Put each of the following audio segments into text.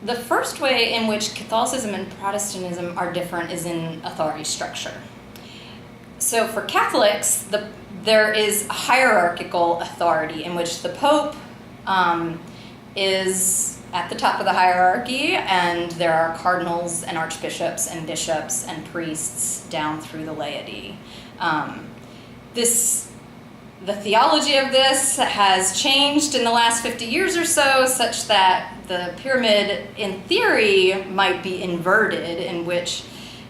The first way in which Catholicism and Protestantism are different is in authority structure. So for Catholics, there is a hierarchical authority in which the Pope is at the top of the hierarchy, and there are cardinals and archbishops and bishops and priests down through the laity. The theology of this has changed in the last 50 years or so, such that the pyramid, in theory, might be inverted, in which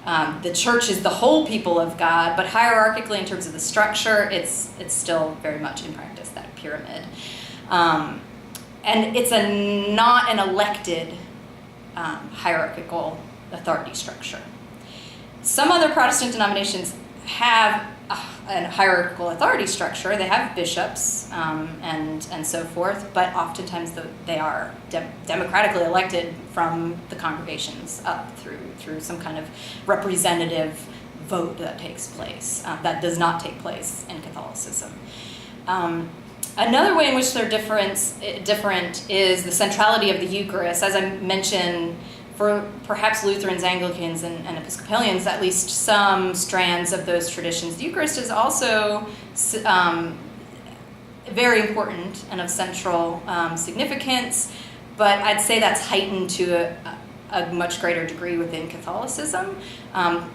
the church is the whole people of God, but hierarchically, in terms of the structure, it's still very much in practice that pyramid. And it's not an elected hierarchical authority structure. Some other Protestant denominations have a hierarchical authority structure. They have bishops and so forth, but oftentimes they are democratically elected from the congregations up through some kind of representative vote that takes place. That does not take place in Catholicism. Another way in which they're different is the centrality of the Eucharist. As I mentioned, for perhaps Lutherans, Anglicans, and Episcopalians, at least some strands of those traditions, the Eucharist is also very important and of central significance, but I'd say that's heightened to a much greater degree within Catholicism.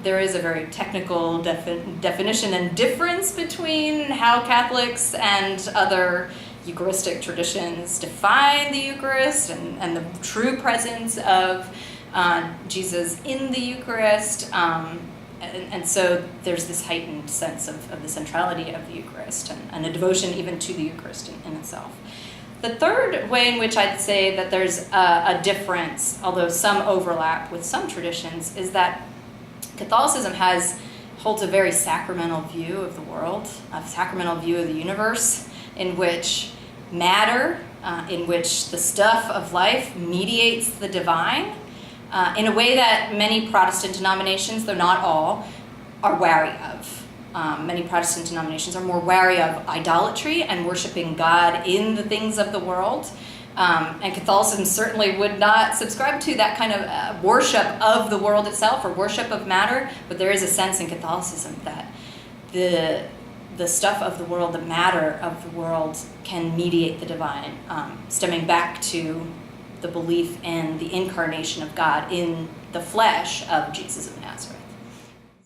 There is a very technical definition and difference between how Catholics and other Eucharistic traditions define the Eucharist and the true presence of Jesus in the Eucharist. And so there's this heightened sense of the centrality of the Eucharist and a devotion even to the Eucharist in itself. The third way in which I'd say that there's a difference, although some overlap with some traditions, is that Catholicism holds a very sacramental view of the world, a sacramental view of the universe, in which matter, in which the stuff of life mediates the divine, in a way that many Protestant denominations, though not all, are wary of. Many Protestant denominations are more wary of idolatry and worshiping God in the things of the world. And Catholicism certainly would not subscribe to that kind of worship of the world itself or worship of matter, but there is a sense in Catholicism that the stuff of the world, the matter of the world, can mediate the divine, stemming back to the belief in the incarnation of God in the flesh of Jesus of Nazareth.